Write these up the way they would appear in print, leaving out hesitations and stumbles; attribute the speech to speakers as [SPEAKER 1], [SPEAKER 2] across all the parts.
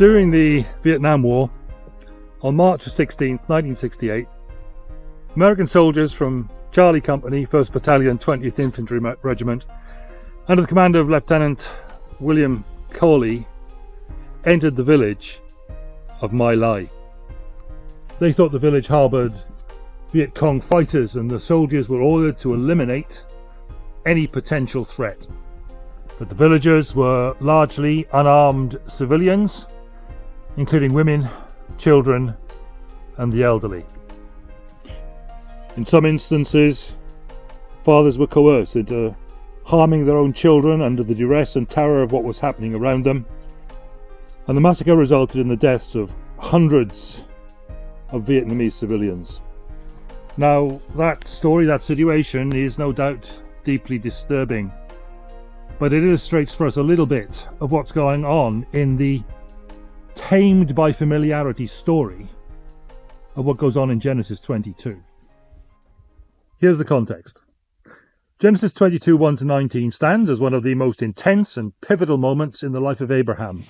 [SPEAKER 1] During the Vietnam War, on March 16, 1968, American soldiers from Charlie Company, 1st Battalion, 20th Infantry Regiment, under the command of Lieutenant William Cawley, entered the village of My Lai. They thought the village harboured Viet Cong fighters, and the soldiers were ordered to eliminate any potential threat. But the villagers were largely unarmed civilians, including women, children, and the elderly. In some instances, fathers were coerced into harming their own children under the duress and terror of what was happening around them, and the massacre resulted in the deaths of hundreds of Vietnamese civilians. Now, that story, that situation, is no doubt deeply disturbing, but it illustrates for us a little bit of what's going on in the tamed by familiarity story of what goes on in Genesis 22. Here's the context. Genesis 22, 1-19 stands as one of the most intense and pivotal moments in the life of Abraham,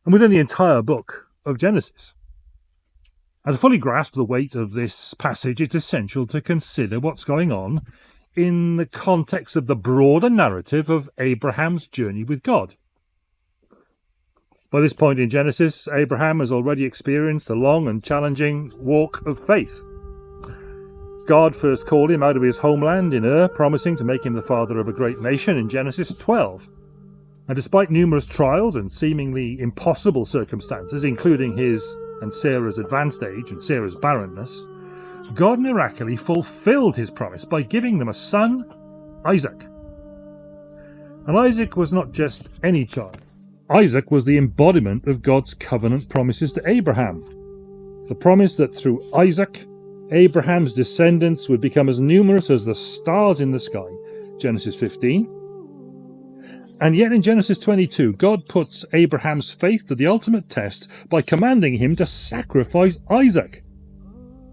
[SPEAKER 1] and within the entire book of Genesis. And to fully grasp the weight of this passage, it's essential to consider what's going on in the context of the broader narrative of Abraham's journey with God. By this point in Genesis, Abraham has already experienced a long and challenging walk of faith. God first called him out of his homeland in Ur, promising to make him the father of a great nation in Genesis 12. And despite numerous trials and seemingly impossible circumstances, including his and Sarah's advanced age and Sarah's barrenness, God miraculously fulfilled his promise by giving them a son, Isaac. And Isaac was not just any child. Isaac was the embodiment of God's covenant promises to Abraham. The promise that through Isaac, Abraham's descendants would become as numerous as the stars in the sky, Genesis 15. And yet in Genesis 22, God puts Abraham's faith to the ultimate test by commanding him to sacrifice Isaac,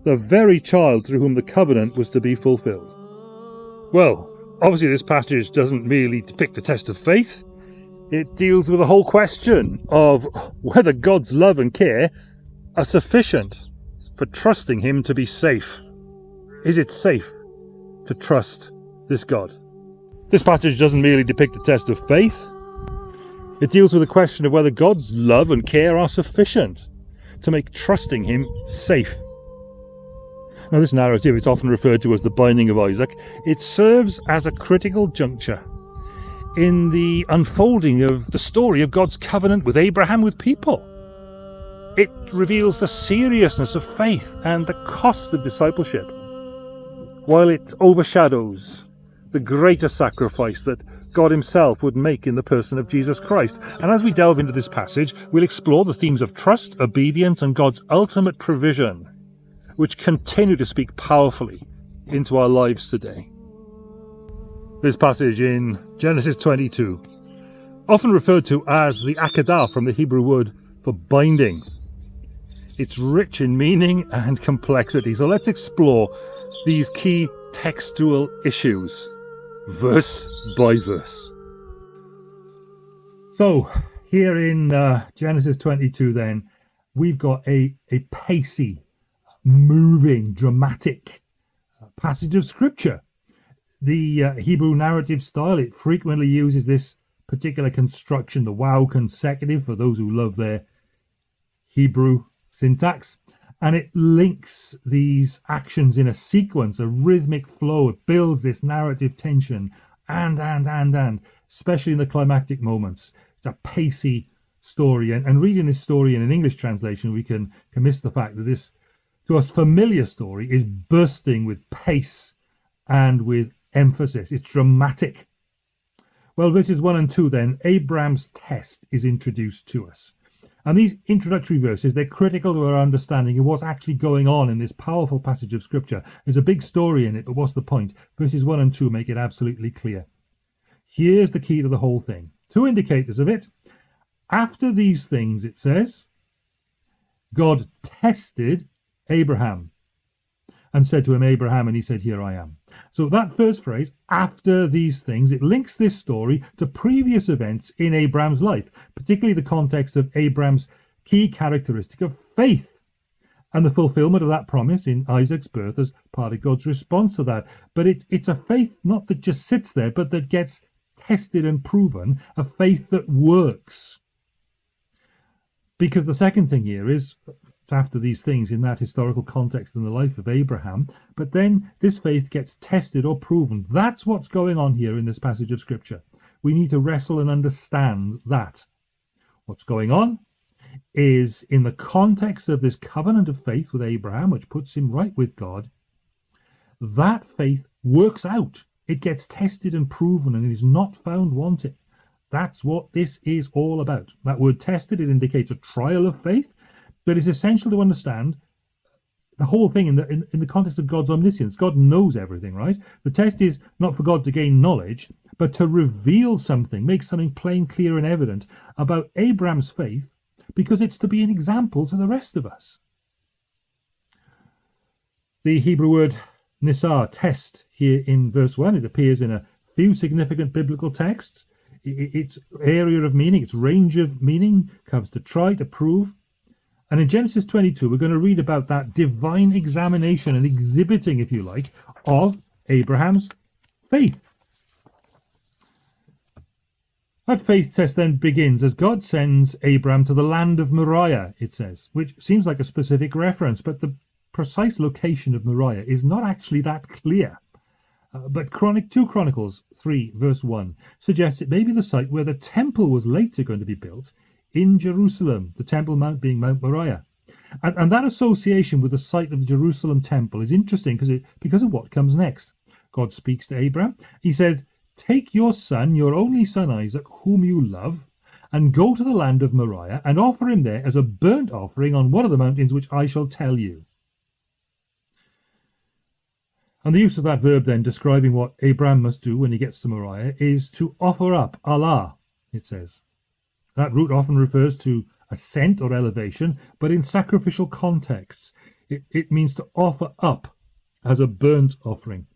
[SPEAKER 1] the very child through whom the covenant was to be fulfilled. Well, obviously this passage doesn't merely depict the test of faith. It deals with the whole question of whether God's love and care are sufficient for trusting him to be safe. Is it safe to trust this God? This passage doesn't merely depict the test of faith. It deals with the question of whether God's love and care are sufficient to make trusting him safe. Now, this narrative is often referred to as the binding of Isaac. It serves as a critical juncture in the unfolding of the story of God's covenant with Abraham with people. It reveals the seriousness of faith and the cost of discipleship, while it overshadows the greater sacrifice that God himself would make in the person of Jesus Christ. And as we delve into this passage, we'll explore the themes of trust, obedience, and God's ultimate provision, which continue to speak powerfully into our lives today. This passage in Genesis 22, often referred to as the Akedah from the Hebrew word for binding. It's rich in meaning and complexity, so let's explore these key textual issues, verse by verse. So, here in Genesis 22 then, we've got a pacey, moving, dramatic passage of scripture. The Hebrew narrative style, it frequently uses this particular construction, the wow consecutive, for those who love their Hebrew syntax, and it links these actions in a sequence, a rhythmic flow. It builds this narrative tension, and, especially in the climactic moments. It's a pacey story, and reading this story in an English translation, we can miss the fact that this, to us, familiar story is bursting with pace and with emphasis. It's dramatic. Well, verses 1 and 2 then, Abraham's test is introduced to us. And these introductory verses, they're critical to our understanding of what's actually going on in this powerful passage of scripture. There's a big story in it, but what's the point? Verses 1 and 2 make it absolutely clear. Here's the key to the whole thing. Two indicators of it. After these things, it says, God tested Abraham and said to him, Abraham, and he said, here I am. So that first phrase, after these things, it links this story to previous events in Abraham's life, particularly the context of Abraham's key characteristic of faith. And the fulfillment of that promise in Isaac's birth as part of God's response to that. But it's a faith not that just sits there, but that gets tested and proven, a faith that works. Because the second thing here is, it's after these things in that historical context in the life of Abraham, but then this faith gets tested or proven. That's what's going on here in this passage of Scripture. We need to wrestle and understand that. What's going on is, in the context of this covenant of faith with Abraham, which puts him right with God, that faith works out. It gets tested and proven and is not found wanting. That's what this is all about. That word tested, it indicates a trial of faith, but it's essential to understand the whole thing in the context of God's omniscience. God knows everything, right? The test is not for God to gain knowledge, but to reveal something, make something plain, clear, and evident about Abraham's faith, because it's to be an example to the rest of us. The Hebrew word nisar, test, here in verse 1, it appears in a few significant biblical texts. Its area of meaning, its range of meaning, comes to try, to prove. And in Genesis 22, we're going to read about that divine examination and exhibiting, if you like, of Abraham's faith. That faith test then begins as God sends Abraham to the land of Moriah, it says, which seems like a specific reference, but the precise location of Moriah is not actually that clear. But 2 Chronicles 3 verse 1 suggests it may be the site where the temple was later going to be built in Jerusalem, the Temple Mount being Mount Moriah. And that association with the site of the Jerusalem temple is interesting because of what comes next. God speaks to Abraham. He says, "Take your son, your only son Isaac, whom you love, and go to the land of Moriah and offer him there as a burnt offering on one of the mountains which I shall tell you." And the use of that verb then, describing what Abraham must do when he gets to Moriah, is to offer up, Allah, it says. That root often refers to ascent or elevation, but in sacrificial contexts, it means to offer up as a burnt offering.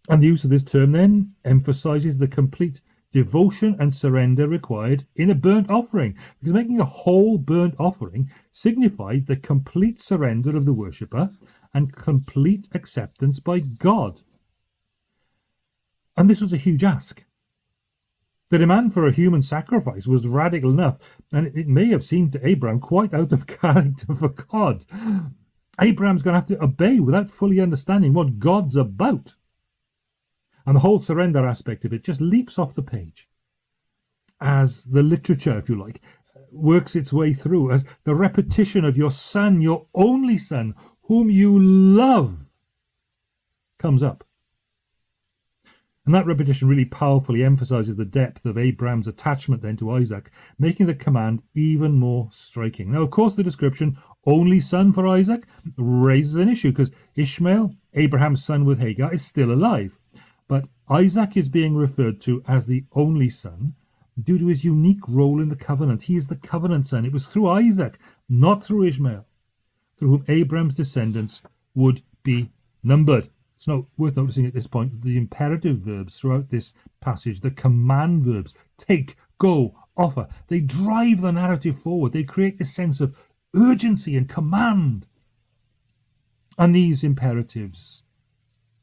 [SPEAKER 1] And the use of this term then emphasizes the complete devotion and surrender required in a burnt offering, because making a whole burnt offering signified the complete surrender of the worshipper and complete acceptance by God. And this was a huge ask. The demand for a human sacrifice was radical enough, and it may have seemed to Abraham quite out of character for God. Abraham's going to have to obey without fully understanding what God's about. And the whole surrender aspect of it just leaps off the page as the literature, if you like, works its way through, as the repetition of your son, your only son, whom you love, comes up. And that repetition really powerfully emphasizes the depth of Abraham's attachment then to Isaac, making the command even more striking. Now, of course, the description, only son for Isaac, raises an issue, because Ishmael, Abraham's son with Hagar, is still alive. But Isaac is being referred to as the only son due to his unique role in the covenant. He is the covenant son. It was through Isaac, not through Ishmael, through whom Abraham's descendants would be numbered. It's worth noticing at this point the imperative verbs throughout this passage, the command verbs, take, go, offer, they drive the narrative forward. They create a sense of urgency and command. And these imperatives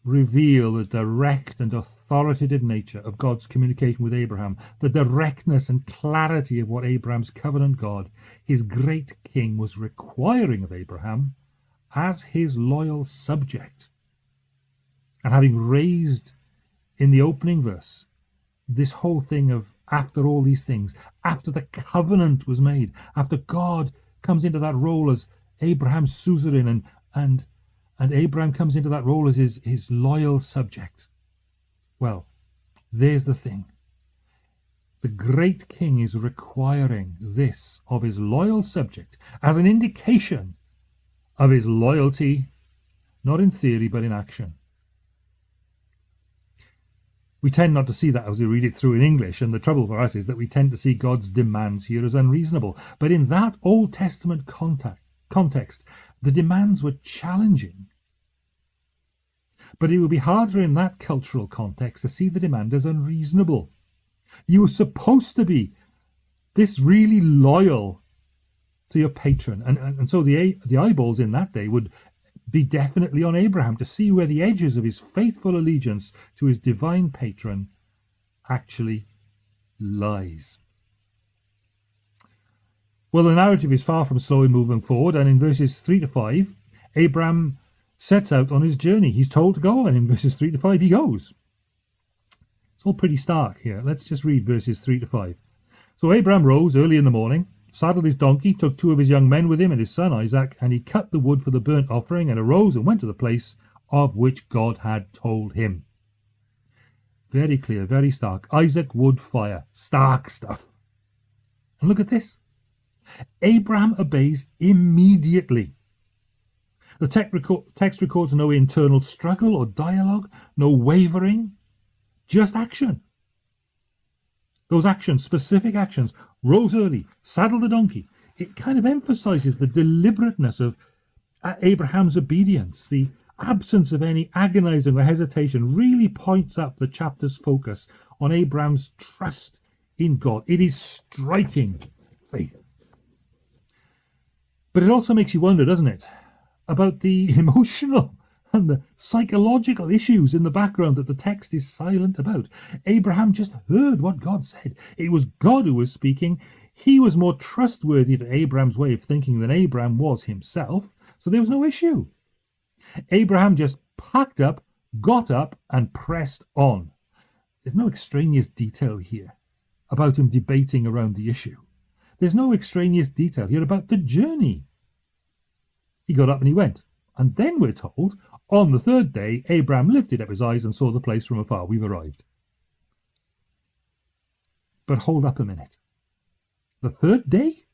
[SPEAKER 1] reveal the direct and authoritative nature of God's communication with Abraham, the directness and clarity of what Abraham's covenant God, his great king, was requiring of Abraham as his loyal subject. And having raised in the opening verse this whole thing of, after all these things, after the covenant was made, after God comes into that role as Abraham's suzerain, and Abraham comes into that role as his loyal subject. Well, there's the thing. The great king is requiring this of his loyal subject as an indication of his loyalty, not in theory, but in action. We tend not to see that as we read it through in English, and the trouble for us is that we tend to see God's demands here as unreasonable. But in that Old Testament context, the demands were challenging. But it would be harder in that cultural context to see the demand as unreasonable. You were supposed to be this really loyal to your patron. And so the eyeballs in that day would be definitely on Abraham to see where the edges of his faithful allegiance to his divine patron actually lies. Well, the narrative is far from slow in moving forward, and in verses 3 to 5, Abraham sets out on his journey. He's told to go, and in verses 3 to 5, he goes. It's all pretty stark here. Let's just read verses 3 to 5. So Abraham rose early in the morning, saddled his donkey, took 2 of his young men with him and his son Isaac, and he cut the wood for the burnt offering, and arose and went to the place of which God had told him. Very clear, very stark. Isaac, wood, fire. Stark stuff. And look at this. Abraham obeys immediately. The text records no internal struggle or dialogue, no wavering, just action. Those actions, specific actions, rose early, saddled the donkey. It kind of emphasizes the deliberateness of Abraham's obedience. The absence of any agonizing or hesitation really points up the chapter's focus on Abraham's trust in God. It is striking faith. But it also makes you wonder, doesn't it, about the emotional and the psychological issues in the background that the text is silent about. Abraham just heard what God said. It was God who was speaking. He was more trustworthy to Abraham's way of thinking than Abraham was himself, so there was no issue. Abraham just packed up, got up, and pressed on. There's no extraneous detail here about him debating around the issue. There's no extraneous detail here about the journey. He got up and he went. And then we're told, on the 3rd day, Abraham lifted up his eyes and saw the place from afar. We've arrived. But hold up a minute. The 3rd day?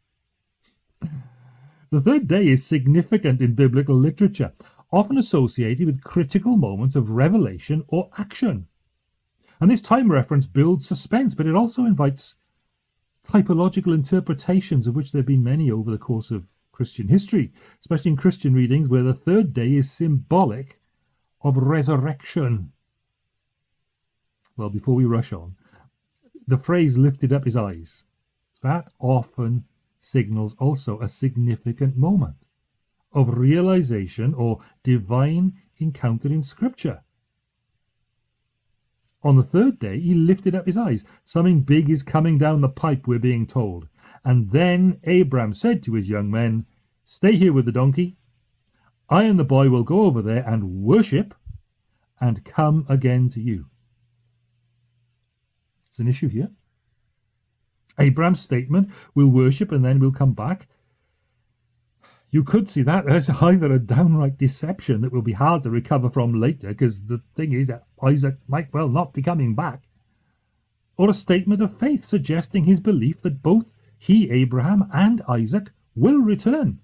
[SPEAKER 1] The 3rd day is significant in biblical literature, often associated with critical moments of revelation or action. And this time reference builds suspense, but it also invites typological interpretations, of which there have been many over the course of Christian history, especially in Christian readings where the 3rd day is symbolic of resurrection. Well, before we rush on, the phrase lifted up his eyes, that often signals also a significant moment of realization or divine encounter in Scripture. On the 3rd day, he lifted up his eyes. Something big is coming down the pipe, we're being told. And then Abraham said to his young men, "Stay here with the donkey. I and the boy will go over there and worship and come again to you." There's an issue here. Abraham's statement, "We'll worship and then we'll come back." You could see that as either a downright deception that will be hard to recover from later, because the thing is that Isaac might well not be coming back, or a statement of faith suggesting his belief that both he, Abraham, and Isaac will return.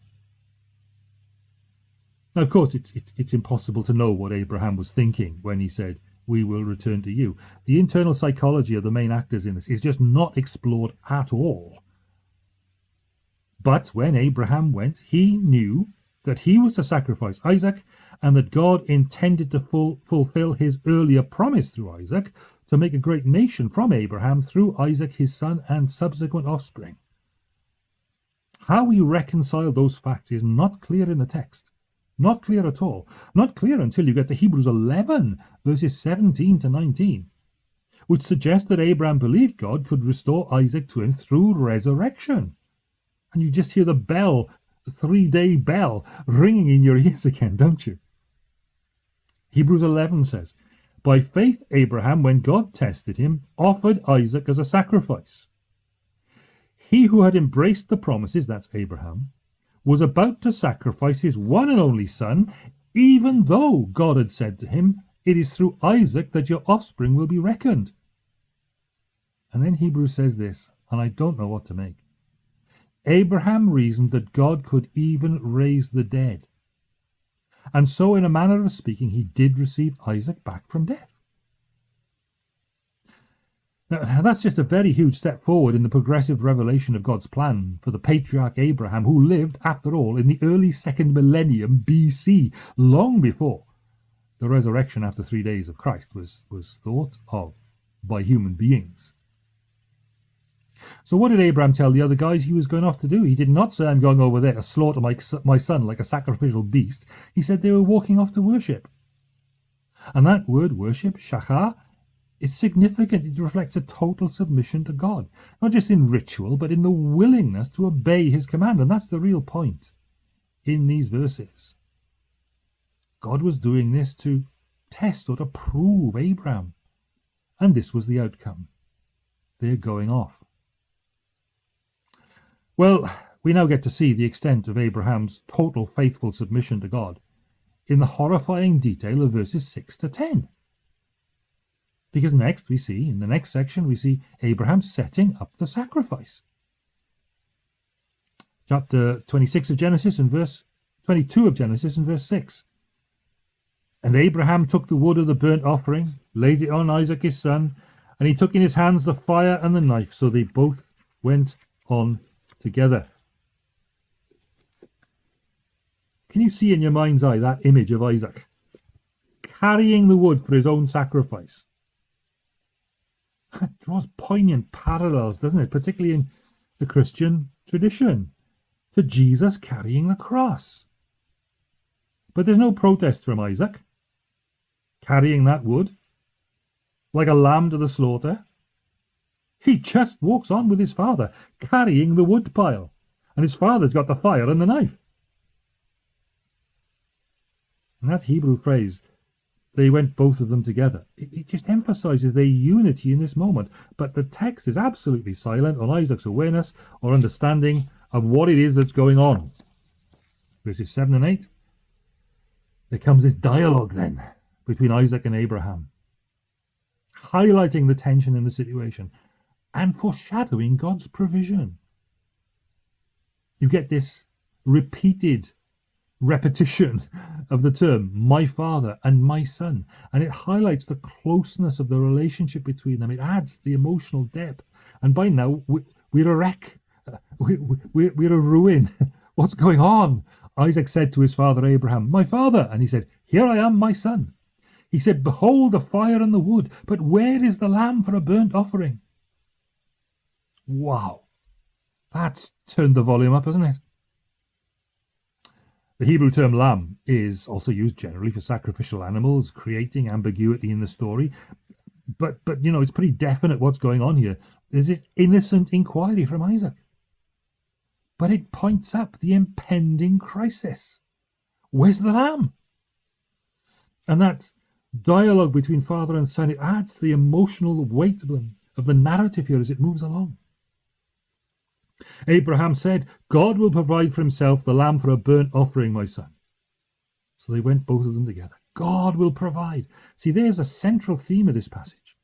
[SPEAKER 1] Now, of course, it's impossible to know what Abraham was thinking when he said, "We will return to you." The internal psychology of the main actors in this is just not explored at all. But when Abraham went, he knew that he was to sacrifice Isaac, and that God intended to fulfill his earlier promise through Isaac to make a great nation from Abraham through Isaac his son and subsequent offspring. How we reconcile those facts is not clear in the text. Not clear at all. Not clear until you get to Hebrews 11, verses 17 to 19, which suggests that Abraham believed God could restore Isaac to him through resurrection. And you just hear the bell, the 3-day bell, ringing in your ears again, don't you? Hebrews 11 says, "By faith Abraham, when God tested him, offered Isaac as a sacrifice. He who had embraced the promises," that's Abraham, "was about to sacrifice his one and only son, even though God had said to him, 'It is through Isaac that your offspring will be reckoned.'" And then Hebrews says this, and I don't know what to make. "Abraham reasoned that God could even raise the dead. And so, in a manner of speaking, he did receive Isaac back from death." Now, that's just a very huge step forward in the progressive revelation of God's plan for the patriarch Abraham, who lived, after all, in the early 2nd millennium BC, long before the resurrection after 3 days of Christ was thought of by human beings. So what did Abraham tell the other guys he was going off to do? He did not say, I'm going over there to slaughter my son like a sacrificial beast. He said they were walking off to worship. And that word worship, shachar, is significant. It reflects a total submission to God, not just in ritual, but in the willingness to obey his command. And that's the real point in these verses. God was doing this to test or to prove Abraham. And this was the outcome. They're going off. Well, we now get to see the extent of Abraham's total faithful submission to God in the horrifying detail of verses 6 to 10. Because next we see, in the next section, we see Abraham setting up the sacrifice. Chapter 26 of Genesis and verse 22 of Genesis and verse 6. And Abraham took the wood of the burnt offering, laid it on Isaac his son, and he took in his hands the fire and the knife, so they both went on together. Can you see in your mind's eye that image of Isaac carrying the wood for his own sacrifice? That draws poignant parallels, doesn't it? Particularly in the Christian tradition, to Jesus carrying the cross. But there's no protest from Isaac carrying that wood like a lamb to the slaughter. He just walks on with his father, carrying the wood pile, and his father's got the fire and the knife. And that Hebrew phrase, they went both of them together, it just emphasizes their unity in this moment. But the text is absolutely silent on Isaac's awareness or understanding of what it is that's going on. Verses 7 and 8. There comes this dialogue then between Isaac and Abraham, highlighting the tension in the situation and foreshadowing God's provision. You get this repeated repetition of the term my father and my son, and it highlights the closeness of the relationship between them. It adds the emotional depth, and by now we're a wreck. We're a ruin. What's going on? Isaac said to his father Abraham, my father, and he said, here I am, my son. He said, behold the fire and the wood, but where is the lamb for a burnt offering? Wow, that's turned the volume up, hasn't it? The Hebrew term lamb is also used generally for sacrificial animals, creating ambiguity in the story. But you know, it's pretty definite what's going on here. There's this innocent inquiry from Isaac. But it points up the impending crisis. Where's the lamb? And that dialogue between father and son, it adds to the emotional weight of the narrative here as it moves along. Abraham said, God will provide for himself the lamb for a burnt offering, my son. So they went both of them together. God will provide. See, there's a central theme of this passage.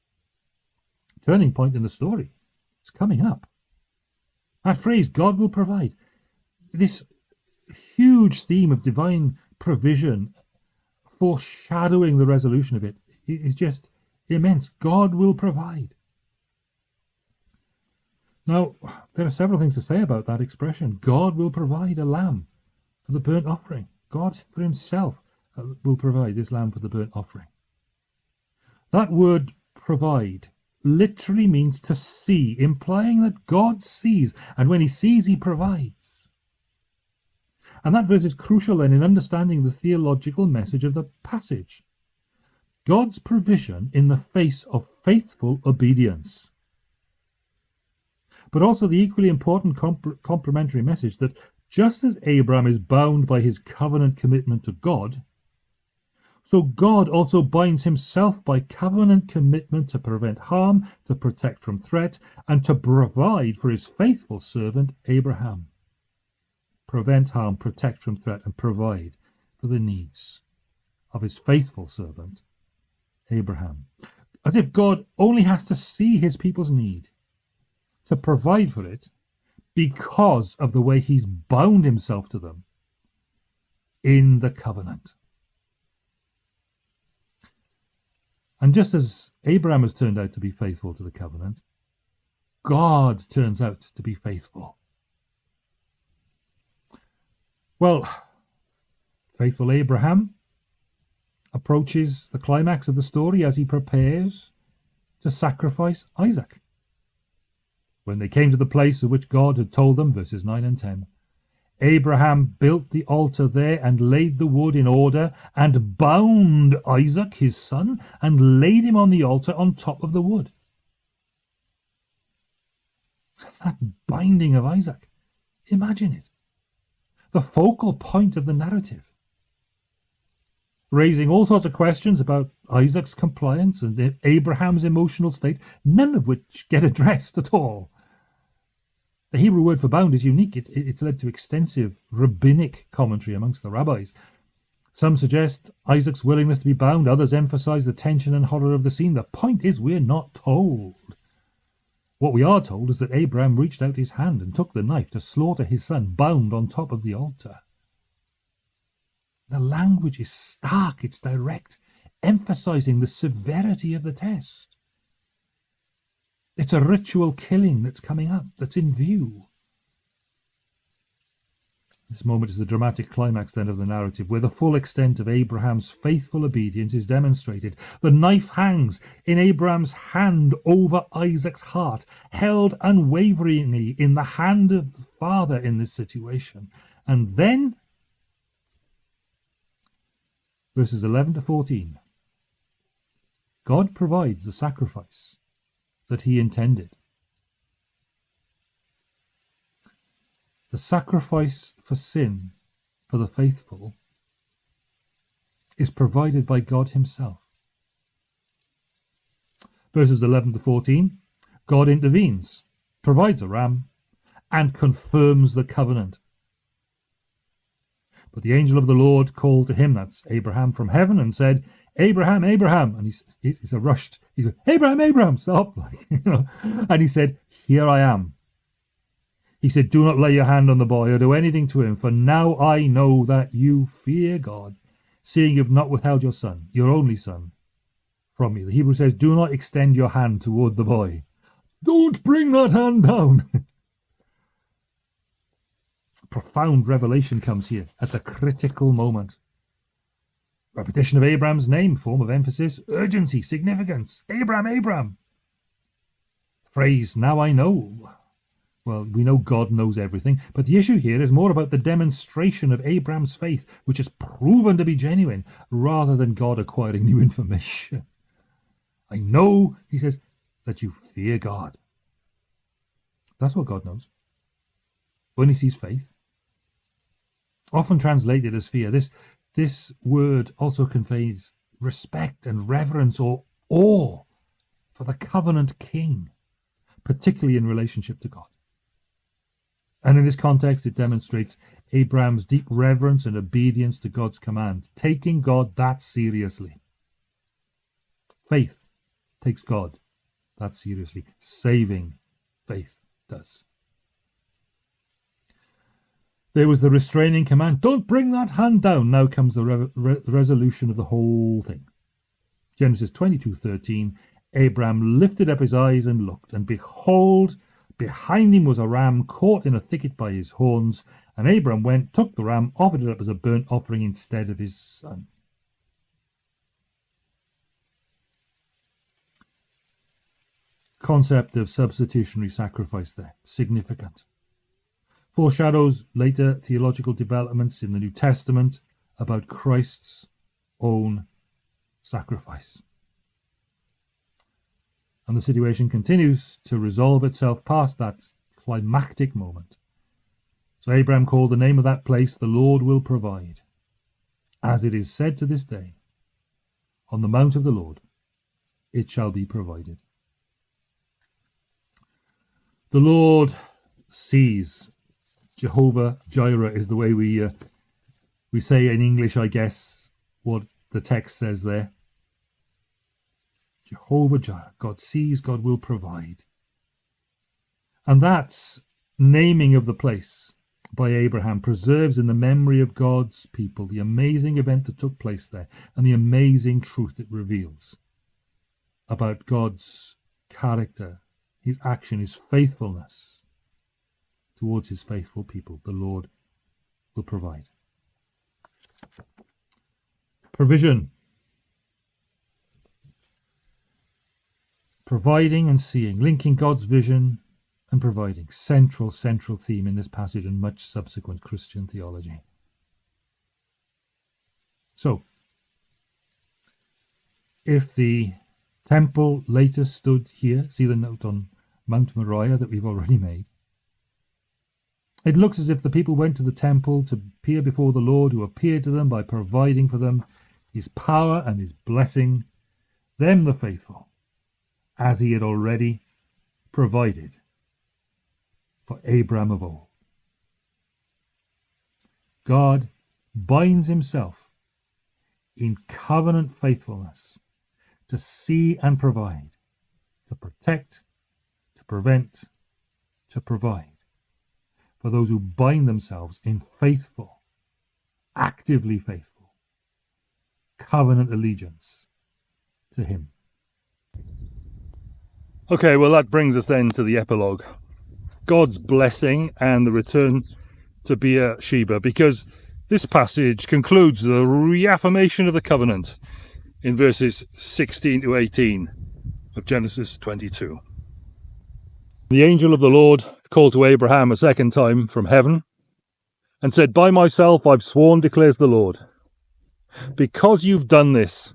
[SPEAKER 1] Turning point in the story. It's coming up. That phrase, God will provide. This huge theme of divine provision, foreshadowing the resolution of it, is just immense. God will provide. Now, there are several things to say about that expression. God will provide a lamb for the burnt offering. God for himself will provide this lamb for the burnt offering. That word provide literally means to see, implying that God sees, and when he sees, he provides. And that verse is crucial then in understanding the theological message of the passage. God's provision in the face of faithful obedience. But also the equally important complementary message that just as Abraham is bound by his covenant commitment to God, so God also binds himself by covenant commitment to prevent harm, to protect from threat, and to provide for his faithful servant Abraham. Prevent harm, protect from threat, and provide for the needs of his faithful servant Abraham. As if God only has to see his people's need to provide for it because of the way he's bound himself to them in the covenant. And just as Abraham has turned out to be faithful to the covenant, God turns out to be faithful. Well, faithful Abraham approaches the climax of the story as he prepares to sacrifice Isaac. When they came to the place of which God had told them, verses 9 and 10, Abraham built the altar there and laid the wood in order and bound Isaac his son and laid him on the altar on top of the wood. That binding of Isaac, imagine it. The focal point of the narrative, raising all sorts of questions about Isaac's compliance and Abraham's emotional state, none of which get addressed at all. The Hebrew word for bound is unique. It's led to extensive rabbinic commentary amongst the rabbis. Some suggest Isaac's willingness to be bound, others emphasize the tension and horror of the scene. The point is, we're not told. What we are told is that Abraham reached out his hand and took the knife to slaughter his son, bound on top of the altar. The language is stark, it's direct, emphasizing the severity of the test. It's a ritual killing that's coming up, that's in view. This moment is the dramatic climax then of the narrative, where the full extent of Abraham's faithful obedience is demonstrated. The knife hangs in Abraham's hand over Isaac's heart, held unwaveringly in the hand of the father in this situation. And then, verses 11 to 14, God provides the sacrifice that he intended. The sacrifice for sin for the faithful is provided by God himself. Verses 11 to 14, God intervenes, provides a ram, and confirms the covenant. But the angel of the Lord called to him, that's Abraham, from heaven and said, Abraham, Abraham. And he's rushed. He said, Abraham, Abraham, stop. And he said, here I am. He said, do not lay your hand on the boy or do anything to him, for now I know that you fear God, seeing you've not withheld your son, your only son, from me. The Hebrew says, do not extend your hand toward the boy. Don't bring that hand down. Profound revelation comes here at the critical moment. Repetition of Abraham's name, form of emphasis, urgency, significance. Abraham, Abraham. Phrase, now I know. Well, we know God knows everything, but the issue here is more about the demonstration of Abraham's faith, which is proven to be genuine, rather than God acquiring new information. I know, he says, that you fear God. That's what God knows. When he sees faith, often translated as fear, this word also conveys respect and reverence or awe for the covenant king, particularly in relationship to God. And in this context, it demonstrates Abraham's deep reverence and obedience to God's command, taking God that seriously. Faith takes God that seriously. Saving faith does. There was the restraining command, don't bring that hand down. Now comes the resolution of the whole thing. Genesis 22:13, Abraham lifted up his eyes and looked, and behold, behind him was a ram caught in a thicket by his horns. And Abraham went, took the ram, offered it up as a burnt offering instead of his son. Concept of substitutionary sacrifice there, significant. Foreshadows later theological developments in the New Testament about Christ's own sacrifice. And the situation continues to resolve itself past that climactic moment. So Abraham called the name of that place, the Lord will provide. As it is said to this day, on the mount of the Lord, it shall be provided. The Lord sees. Jehovah Jireh is the way we say in English, I guess, what the text says there. Jehovah Jireh, God sees, God will provide. And that naming of the place by Abraham preserves in the memory of God's people the amazing event that took place there and the amazing truth it reveals about God's character, his action, his faithfulness towards his faithful people. The Lord will provide. Provision. Providing and seeing, linking God's vision and providing. Central theme in this passage and much subsequent Christian theology. So, if the temple later stood here, see the note on Mount Moriah that we've already made, it looks as if the people went to the temple to appear before the Lord, who appeared to them by providing for them his power and his blessing, them the faithful, as he had already provided for Abram of old. God binds himself in covenant faithfulness to see and provide, to protect, to prevent, to provide for those who bind themselves in faithful, actively faithful, covenant allegiance to him. Okay, well, that brings us then to the epilogue. God's blessing and the return to Beersheba, because this passage concludes the reaffirmation of the covenant in verses 16 to 18 of Genesis 22. The angel of the Lord called to Abraham a second time from heaven and said, "By myself I've sworn, declares the Lord, because you've done this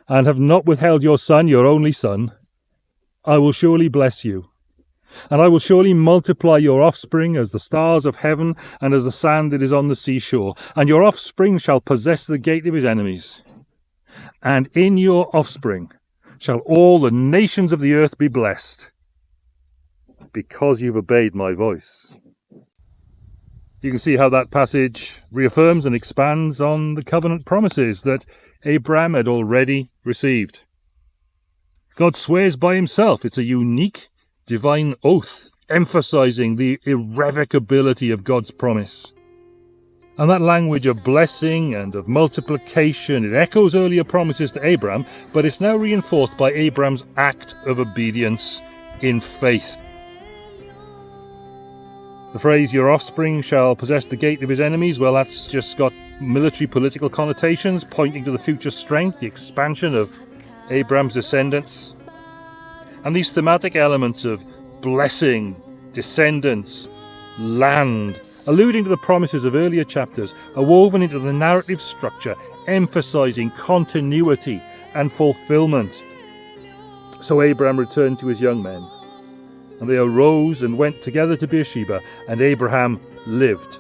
[SPEAKER 1] and have not withheld your son, your only son, I will surely bless you, and I will surely multiply your offspring as the stars of heaven and as the sand that is on the seashore, and your offspring shall possess the gate of his enemies. And in your offspring shall all the nations of the earth be blessed, because you've obeyed my voice." You can see how that passage reaffirms and expands on the covenant promises that Abraham had already received. God swears by himself. It's a unique divine oath, emphasizing the irrevocability of God's promise. And that language of blessing and of multiplication, it echoes earlier promises to Abraham, but it's now reinforced by Abraham's act of obedience in faith. The phrase, "your offspring shall possess the gate of his enemies," well, that's just got military political connotations, pointing to the future strength, the expansion of Abraham's descendants. And these thematic elements of blessing, descendants, land, alluding to the promises of earlier chapters, are woven into the narrative structure, emphasizing continuity and fulfillment. So Abraham returned to his young men, and they arose and went together to Beersheba, and Abraham lived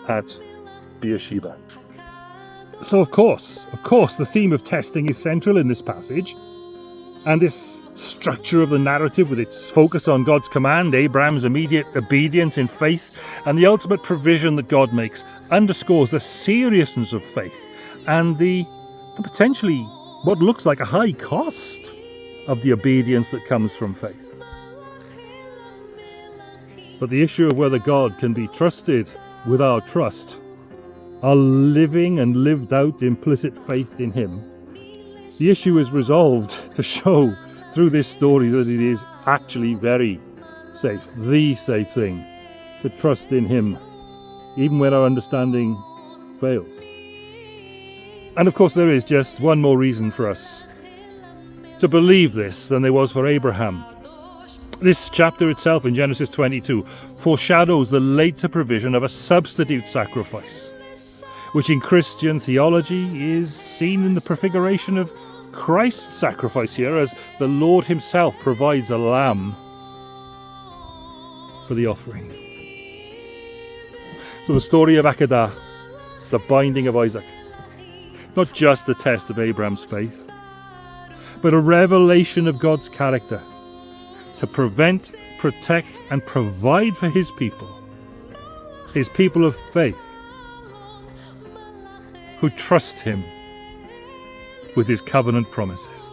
[SPEAKER 1] at Beersheba. So of course, the theme of testing is central in this passage. And this structure of the narrative, with its focus on God's command, Abraham's immediate obedience in faith, and the ultimate provision that God makes, underscores the seriousness of faith and the potentially what looks like a high cost of the obedience that comes from faith. But the issue of whether God can be trusted with our trust, our living and lived out implicit faith in him, the issue is resolved to show through this story that it is actually very safe, the safe thing, to trust in him, even when our understanding fails. And of course there is just one more reason for us to believe this than there was for Abraham. This chapter itself in Genesis 22 foreshadows the later provision of a substitute sacrifice, which in Christian theology is seen in the prefiguration of Christ's sacrifice here, as the Lord himself provides a lamb for the offering. So the story of Akedah, the binding of Isaac, not just a test of Abraham's faith, but a revelation of God's character to prevent, protect, and provide for his people of faith, who trust him with his covenant promises.